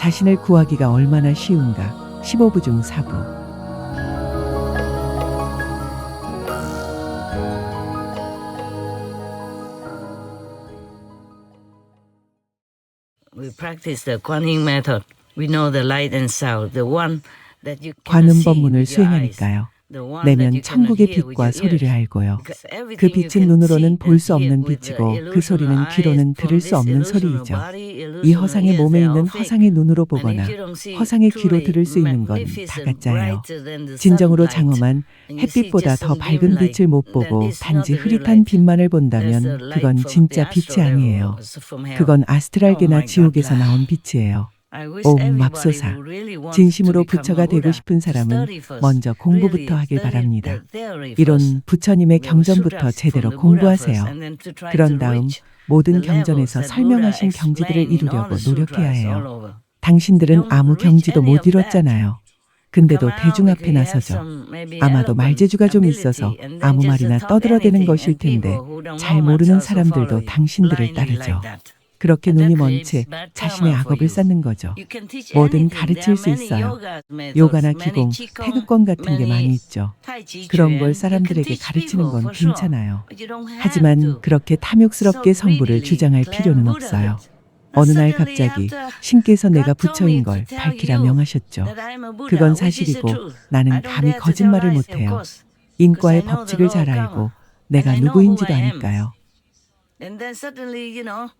자신을 구하기가 얼마나 쉬운가. 15부 중 4부. We practice the Guanyin method. We know the light and sound. The one that you can 관음 see 법문을 with your eyes. 수행하니까요. The one that 내면 you cannot 천국의 hear with 빛과 your 소리를 ears. 알고요. Because 그 everything you 빛은 can 눈으로는 see 볼 and 수 hear 없는 with the 빛이고 그 illusional 소리는 eyes 귀로는 from 들을 수 this 없는 illusional 소리이죠. body, 이 illusional 허상의 ears, 몸에 they are 있는 all fake. 허상의 눈으로 And 보거나 if you don't see 허상의 귀로 truly 들을 수 있는 건 다 magnificent, 가짜예요. brighter than the 진정으로 sunlight, 장엄한 and you see 햇빛보다 just 더 some dim 밝은 light, 빛을 못 then 보고 it's not 단지 the real 흐릿한 light. 빛만을 That's the 본다면 light 그건 from 진짜 the 빛이 astral 아니에요. level, from hell. 그건 Oh 아스트랄계나 my God, 지옥에서 나온 빛이에요. I wish 옴 everybody 맙소사. who really wants to 진심으로 become 부처가 a 되고 Buddha 싶은 to 사람은 study first. 먼저 공부부터 Really 하길 study 바랍니다. the theory first. 이론 부처님의 The 경전부터 sutras from 제대로 the Buddha first, 공부하세요. and then to try 그런 to 다음 reach 모든 the levels 경전에서 that Buddha 설명하신 경지들을 explained in all 이루려고 the 노력해야 sutras all 해요. over. 당신들은 Don't 아무 reach 경지도 any 못 of that. 이뤘잖아요. 근데도 Come out 대중 앞에 because you have 나서죠. some maybe 아마도 eloquent 말재주가 좀 ability, 있어서 and then 아무 just 말이나 talk 떠들어대는 anything, 것일 and 텐데 people who don't 잘 know much 모르는 also follow 사람들도 you 당신들을 blindly like 따르죠. that. 그렇게 And 눈이 that 먼 creates 채 bad 자신의 karma for 악업을 you. 쌓는 거죠. You can teach 뭐든 anything. There 가르칠 are 수 many 있어요. yoga methods, 요가나 many 기공, qigong, 태극권 같은 게 많이 many 있죠. tai chi 그런 chuan. 걸 You can 사람들에게 teach 가르치는 people 건 for sure, 괜찮아요. but you don't have 하지만 to 그렇게 탐욕스럽게 so 성부를 greedily 주장할 claim 필요는 Buddhahood. 없어요. 어느 날 Suddenly 갑자기 after 신께서 내가 God told me 부처인 to 걸 tell 밝히라 you 명하셨죠. that I'm a Buddha, 그건 which is the 사실이고 truth. I 나는 don't 감히 dare to tell 거짓말을 lies, of 못해요. course, because I 인과의 know the 법칙을 law 잘 of 알고 karma, 내가 and I know who 누구인지도 I am. 아니까요. And then suddenly, you know,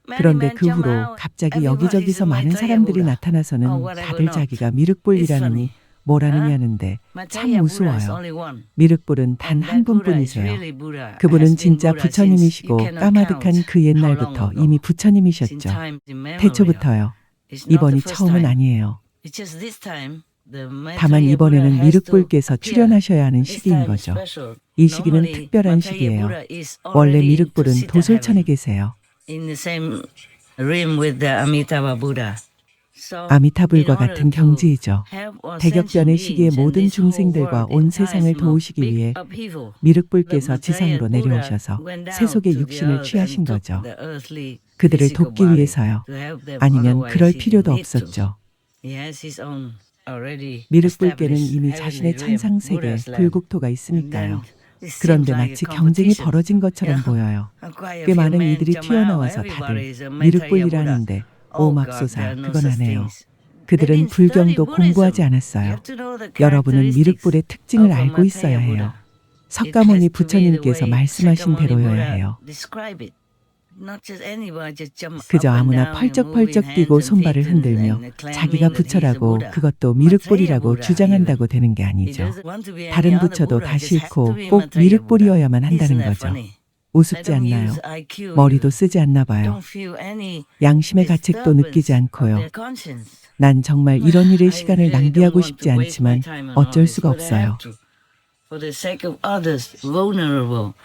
many 그런데 men 그 jump 후로 out. 갑자기 Everybody's 여기저기서 a 많은 Maitreya 사람들이 Buddha. Oh, 나타나서는 whatever 다들 not. 자기가 It's 미륵불이라느니 funny. 뭐라느니 Huh? 하는데 참 Maitreya Buddha is 무서워요. only one. 미륵불은 단 And 한 that Buddha is 분뿐이세요. really Buddha. 그분은 Has been 진짜 Buddha since you 부처님이시고 cannot 까마득한 count 그 how long 옛날부터 ago. 이미 Since 부처님이셨죠. times immemorial. 태초부터요. It's not the 이번이 first 처음은 time. 아니에요. It's just this time the 다만 Maitreya Buddha 이번에는 has to 미륵불께서 appear. 출연하셔야 하는 This 시기인 time is 거죠. special. 이 시기는 Normally, 특별한 Maitreya 시기예요. Buddha is 원래 already into 미륵불은 Siddha 도솔천에 heaven, 계세요. in the same realm with the Amitabha Buddha. So, in 아미타불과 order 같은 to 경지이죠. help all 대격변의 sentient 시기에 beings and 모든 this whole 중생들과 world 온 in 세상을 time of 도우시기 big 위해 upheaval, the 미륵불께서 Maitreya 지상으로 Buddha 내려오셔서 went down 세속의 to the 육신을 earth 취하신 and took 거죠. the earthly 그들을 physical 돕기 body 위해서요. to help them. 아니면 Otherwise, 그럴 he 필요도 didn't need to. 없었죠. He has his own already 미륵불께는 established 이미 heavenly 자신의 realm, 천상 세계 Buddha's land. 불국토가 And then 있으니까요. it seems 그런데 like a 마치 경쟁이 competition. 벌어진 것처럼 Yeah. 보여요. Quite a 꽤 few 많은 men 이들이 jump out. 튀어나와서 Everybody 다들 is a Maitreya 미륵불이라 Buddha. 하는데 Oh God, there 오맙소사 are no 그건 such 안 해요. things. They 그들은 didn't study 불경도 공부하지 Buddhism. You 않았어요. have to know the 여러분은 characteristics 미륵불의 of 특징을 a 알고 있어야 Maitreya 해요. Buddha. It has 석가모니 to be the 부처님께서 way 말씀하신 Shakyamuni 대로여야 Buddha 해요. describe it. Not just anybody just jump up 그저 and 아무나 down and moving 펄쩍펄쩍 hands 뛰고 and feet 손발을 and 흔들며 claiming 자기가 that he's a 부처라고 Buddha. 그것도 Maitreya 미륵불이라고 Buddha even. 주장한다고 되는 게 He 아니죠. doesn't want to be any 다른 other 부처도 Buddha. 다 Just has 싫고 to be 꼭 Maitreya Buddha. 미륵불이어야만 Isn't 한다는 that 거죠. funny? They 우습지 don't 않나요? use IQ 머리도 even. 쓰지 않나 봐요. Don't feel any 양심의 가책도 느끼지 disturbance of 않고요. their conscience. 난 정말 이런 일에 I 시간을 really 낭비하고 don't want 싶지 to waste my 않지만 time on all 어쩔 this, 수가 but I have 없어요. to. For the sake of others, vulnerable,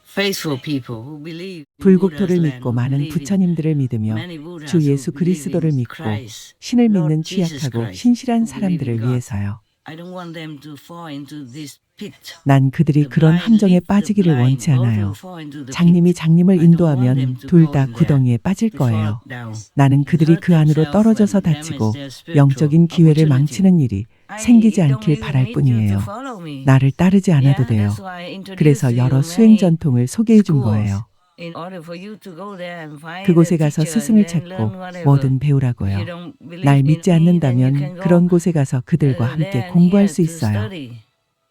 faithful people who believe in 불국토를 Buddha's 믿고 land, 많은 believe in 부처님들을 믿으며 many Buddhas 주 who 예수 believe 그리스도를 in 믿고 Christ, 신을 Lord 믿는 Jesus 취약하고 Christ, 신실한 who believe in 사람들을 God. 위해서요. I don't want them to fall into this pit. 난 그들이 The 그런 blind 함정에 lead the 빠지기를 blind, 원치 both 않아요. will fall into the 장님이 pit. 장님을 I don't want 인도하면 them to 둘 go 다 in there, 구덩이에 빠질 to fall 거예요. down, 나는 그들이 hurt 그 안으로 themselves 떨어져서 and damage 다치고 their spiritual 영적인 기회를 opportunity. 망치는 일이 I 생기지 don't 않길 even 바랄 need you to 뿐이에요. follow me. 나를 따르지 않아도 Yeah, 돼요. that's why I introduced 그래서 to you 여러 many 수행 전통을 소개해 준 schools 거예요. in order for you to go there and find 그곳에 a 가서 teacher and 스승을 then learn 찾고 whatever. 뭐든 If you 배우라고요. don't believe 날 in 믿지 me, then you 않는다면 can go 그런 곳에 가서 그들과 함께 there and 공부할 here 수 to 있어요. study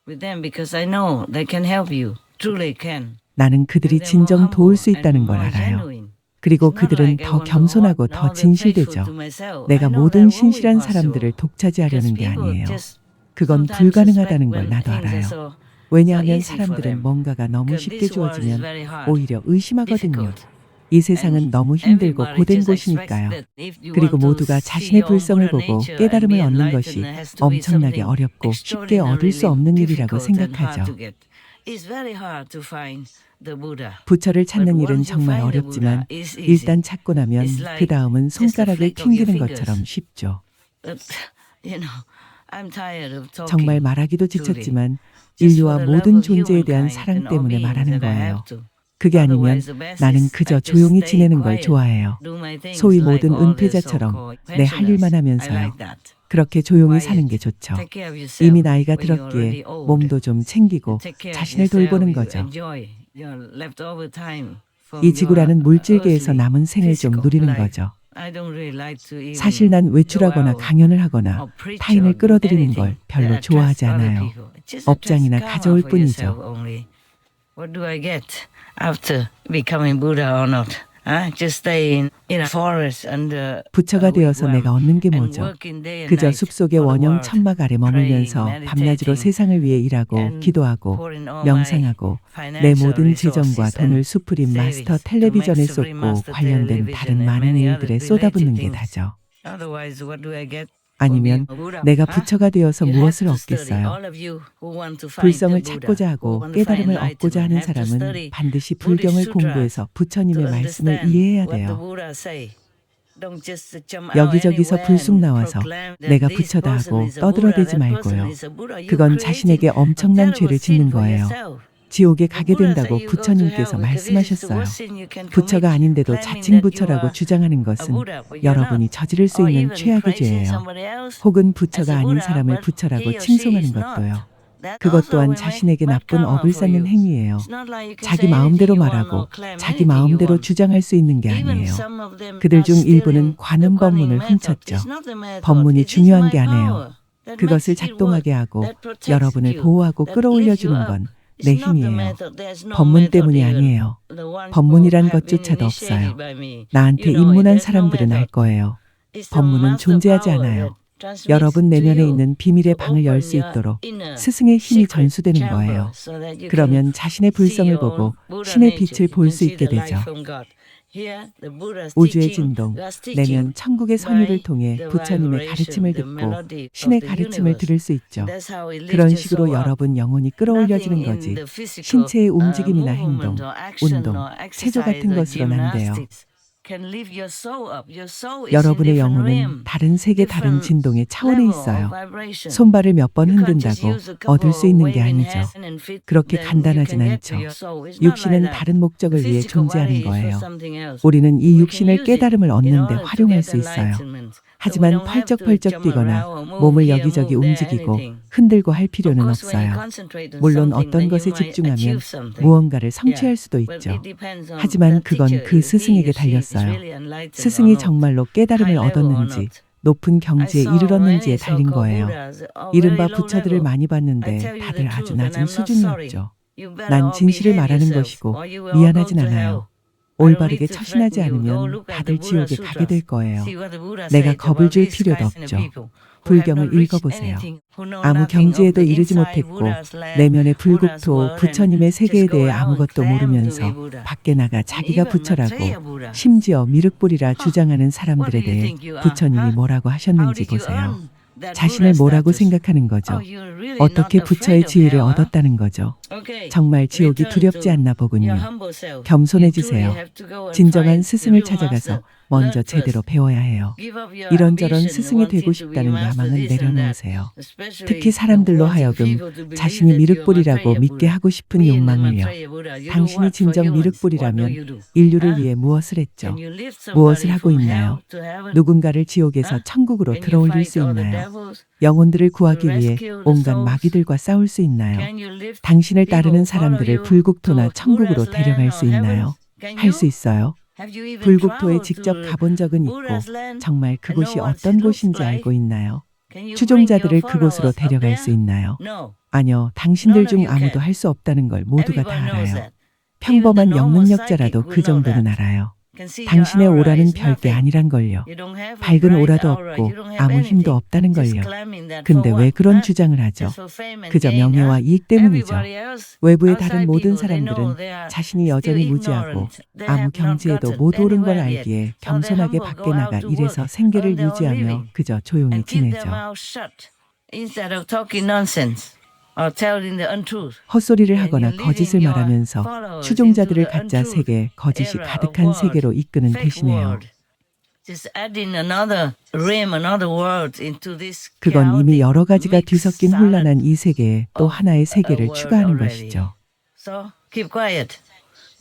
with them because I know they can help you. Truly can. 나는 그들이 And they're more 진정 도울 humble 수 있다는 and 걸 more 알아요. genuine. 그리고 It's not 그들은 like I 더 want to 겸손하고 hold 더 all the faithful 진실되죠. to myself. I 내가 know 모든 that won't be 신실한 possible. 사람들을 독차지하려는 Because 게 people 아니에요. just 그건 sometimes 불가능하다는 suspect 걸 when 나도 things are 알아요. so 왜냐하면 easy for 사람들은 them. 뭔가가 너무 Because 쉽게 this world is 주어지면 very hard, 오히려 의심하거든요. difficult. 이 세상은 And 너무 힘들고 everybody 고된 just expects 곳이니까요. that if you 그리고 want to 모두가 see 자신의 your own 불성을 Buddha 보고 nature and 깨달음을 be 얻는 enlightened, 것이 there has to be 엄청나게 something 어렵고 쉽게 얻을 수 extraordinarily 없는 일이라고 difficult and hard 생각하죠. to get. It's very hard to find the Buddha. 부처를 But 찾는 일은 once you 정말 find the 어렵지만 Buddha, it's easy. 일단 찾고 나면 It's like 그 다음은 just a 손가락을 flick of your 튕기는 fingers. 것처럼 쉽죠. But, you know, I'm tired of 정말 talking. 말하기도 truly. 지쳤지만 Just 인류와 for the love 모든 of 존재에 대한 humankind 사랑 and all 때문에 beings 말하는 that I 거예요. have to. 그게 아니면 나는 그저 조용히 지내는 걸 좋아해요. 소위 모든 은퇴자처럼 내 할 일만 하면서요. 그렇게 조용히 사는 게 좋죠. 이미 나이가 들었기에 몸도 좀 챙기고 자신을 돌보는 거죠. 이 지구라는 물질계에서 남은 생을 좀 누리는 거죠. 사실 난 외출하거나 강연을 하거나 타인을 끌어들이는 걸 별로 좋아하지 않아요. 업장이나 가져올 뿐이죠. What do I get after becoming Buddha or not? Just stay in a forest under 부처가 되어서 내가 얻는 게 뭐죠? 그저 숲속의 원형 천막 아래 머물면서 밤낮으로 세상을 위해 일하고 기도하고 명상하고 내 모든 재정과 돈을 수프림 마스터 텔레비전에 쏟고 관련된 다른 많은 일들에 쏟아붓는 게 다죠. 아니면 내가 부처가 되어서 무엇을 얻겠어요? 불성을 찾고자 하고 깨달음을 얻고자 하는 사람은 반드시 불경을 공부해서 부처님의 말씀을 이해해야 돼요. 여기저기서 불쑥 나와서 내가 부처다 하고 떠들어대지 말고요. 그건 자신에게 엄청난 죄를 짓는 거예요. 지옥에 가게 된다고 부처님께서 말씀하셨어요. 부처가 아닌데도 자칭 부처라고 주장하는 것은 여러분이 저지를 수 있는 최악의 죄예요. 혹은 부처가 아닌 사람을 부처라고 칭송하는 것도요. 그것 또한 자신에게 나쁜 업을 쌓는 행위예요. 자기 마음대로 말하고 자기 마음대로 주장할 수 있는 게 아니에요. 그들 중 일부는 관음 법문을 훔쳤죠. 법문이 중요한 게 아니에요. 그것을 작동하게 하고 여러분을 보호하고 끌어올려주는 건 내 힘이에요. 법문 때문이 아니에요. 법문이란 것조차도 없어요. 나한테 입문한 사람들은 알 거예요. 법문은 존재하지 않아요. 여러분 내면에 있는 비밀의 방을 열 수 있도록 스승의 힘이 전수되는 거예요. 그러면 자신의 불성을 보고 신의 빛을 볼 수 있게 되죠. 우주의 진동, 내면 천국의 선율을 통해 부처님의 가르침을 듣고 신의 가르침을 들을 수 있죠. 그런 식으로 여러분 영혼이 끌어올려지는 거지 신체의 움직임이나 행동, 운동, 체조 같은 것으로는 안 돼요. 여러분의 영혼은 다른 세계 다른 진동의 차원에 있어요. 손발을 몇 번 흔든다고 얻을 수 있는 게 아니죠. 그렇게 간단하진 않죠. 육신은 다른 목적을 위해 존재하는 거예요. 우리는 이 육신을 깨달음을 얻는 데 활용할 수 있어요. 하지만 펄쩍펄쩍 뛰거나 몸을 여기저기 움직이고 흔들고 할 필요는 없어요. 물론 어떤 것에 집중하면 무언가를 성취할 수도 있죠. 하지만 그건 그 스승에게 달렸어요. 스승이 정말로 깨달음을 얻었는지 높은 경지에 이르렀는지에 달린 거예요. 이른바 부처들을 많이 봤는데 다들 아주 낮은 수준이었죠. 난 진실을 말하는 것이고 미안하진 않아요. 올바르게 처신하지 않으면 다들 지옥에 가게 될 거예요. 내가 겁을 줄 필요도 없죠. 불경을 읽어보세요. 아무 경지에도 이르지 못했고 내면의 불국토 부처님의 세계에 대해 아무것도 모르면서 밖에 나가 자기가 부처라고 심지어 미륵불이라 주장하는 사람들에 대해 부처님이 뭐라고 하셨는지 보세요. 자신을 뭐라고 생각하는 거죠? 어떻게 부처의 지위를 얻었다는 거죠? 정말 지옥이 두렵지 않나 보군요. 겸손해지세요. 진정한 스승을 찾아가서 먼저 제대로 배워야 해요. 이런저런 스승이 되고 싶다는 야망은 내려놓으세요. 특히 사람들로 하여금 자신이 미륵불이라고 믿게 하고 싶은 욕망을요. 당신이 진정 미륵불이라면 인류를 위해 무엇을 했죠? 무엇을 하고 있나요? 누군가를 지옥에서 천국으로 들어올릴 수 있나요? 영혼들을 구하기 위해 온갖 마귀들과 싸울 수 있나요? 당신을 따르는 사람들을 불국토나 천국으로 데려갈 수 있나요? 할 수 있어요? 불국토에 직접 가본 적은 있고 정말 그곳이 어떤 곳인지 알고 있나요? 추종자들을 그곳으로 데려갈 수 있나요? 아니요, 당신들 중 아무도 할 수 없다는 걸 모두가 다 알아요. 평범한 영능력자라도 그 정도는 알아요. 당신의 오라는 별게 아니란 걸요. 밝은 오라도 없고 아무 힘도 없다는 걸요. 근데 왜 그런 주장을 하죠? 그저 명예와 이익 때문이죠. 외부의 다른 모든 사람들은 자신이 여전히 무지하고 아무 경지에도 못 오른 걸 알기에 겸손하게 밖에 나가 일해서 생계를 유지하며 그저 조용히 지내죠. 헛소리를 하거나 거짓을 말하면서 추종자들을 가짜 세계, 거짓이 가득한 세계로 이끄는 대신에요. 그건 이미 여러 가지가 뒤섞인 혼란한 이 세계에 또 하나의 세계를 추가하는 것이죠.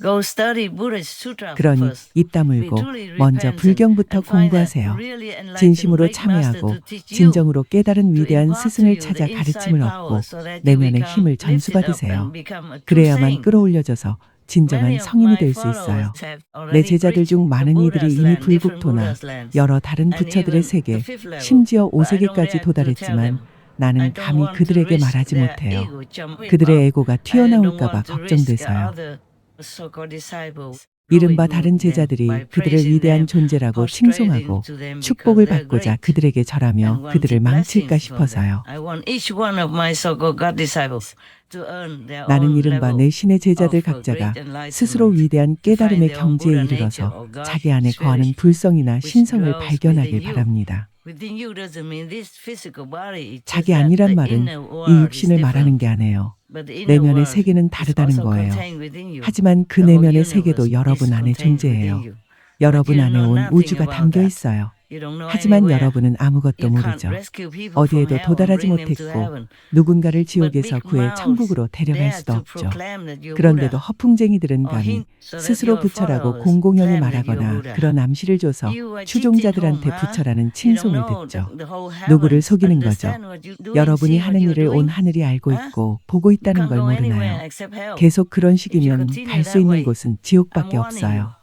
Go study Buddhist sutra 그러니 first. 입 다물고 Be truly 먼저 repentant 불경부터 and find that 공부하세요. really enlightened 진심으로 great master 참여하고 to teach you, 진정으로 깨달은 to 위대한 impart to 스승을 you 찾아 the 가르침을 inside 얻고 power so that you 내면의 become 힘을 lifted up and 전수받으세요. become a true 그래야만 saint. 끌어올려져서 진정한 Many of 성인이 my 될 수 followers 있어요. have 내 already 제자들 preached 중 the 많은 이들이 Buddha's 이미 land, different 불국토나 Buddha's lands, 여러 다른 and 부처들의 even 세계, the fifth level. 심지어 But I don't 5세계까지 dare to tell 도달했지만 them. I 나는 don't 감히 want to 그들에게 risk 말하지 their 못해요. ego jumping 그들의 up. 에고가 I don't 튀어나올까 봐 want to risk 걱정돼서요. other so-called disciples 이른바 ruining 다른 them 제자들이 by 그들을 praising 위대한 them, 존재라고 prostrating 칭송하고 to them because 축복을 they're 받고자 great 그들에게 and 절하며 want 그들을 blessings 망칠까 from them. 싶어서요. I want each one of my so-called God disciples to earn their 나는 own 이른바 level 내 신의 제자들 of 각자가 great 스스로 enlightenment, 위대한 to 깨달음의 find their own 경지에 Buddha nature 이르러서 or God 자기 안에 거하는 spirit 불성이나 which 신성을 dwells 발견하길 within you. 바랍니다. Within you doesn't mean this physical body. It's just 자기 that 아니란 the 말은 inner 이 world is 육신을 말하는 different. 게 아니에요. But the inner 내면의 world 세계는 is 다르다는 also 거예요. contained within you. 하지만 그 The whole 내면의 universe 세계도 is 여러분 안에 contained within 존재해요. you. But 여러분 you 안에 know 온 nothing 우주가 about 담겨 that. 있어요. You don't know 하지만 anywhere. 여러분은 아무것도 You can't 모르죠. rescue people from 어디에도 hell and 도달하지 bring them to 못했고 heaven. 누군가를 But 지옥에서 big 구해 mouths 천국으로 데려갈 dare 수도 to 없죠. proclaim that you're 그런데도 Buddha. 허풍쟁이들은 or 감히 hint so that 스스로 your 부처라고 followers 공공연히 claim that you're 말하거나 Buddha. 그런 암시를 줘서 You are cheating 추종자들한테 whom, huh? 부처라는 You don't 칭송을 know 듣죠. the whole 누구를 heavens 속이는 거죠. understand what you're doing, 여러분이 seeing what 하는 you're 일을 온 doing. 하늘이 알고 Huh? 있고 보고 You 있다는 can't 걸 go anywhere 모르나요? except hell. 계속 그런 If you 식이면 continue 갈 수 that 있는 way, 곳은 I'm 지옥밖에 warning you. 없어요.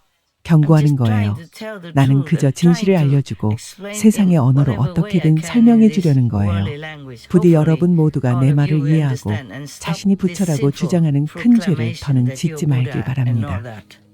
경고하는 I'm just trying 거예요. to tell the 나는 truth 그저 and 진실을 trying to 알려주고 explain 세상의 in 언어로 whatever way I 어떻게든 can in 설명해 this 주려는 거예요. worldly language. 부디 Hopefully, 여러분 모두가 all 내 of 말을 you will 이해하고 understand and stop 자신이 this 부처라고 sinful 주장하는 큰 죄를 proclamation 더는 that you're 짓지 말길 Buddha and all 바랍니다. that.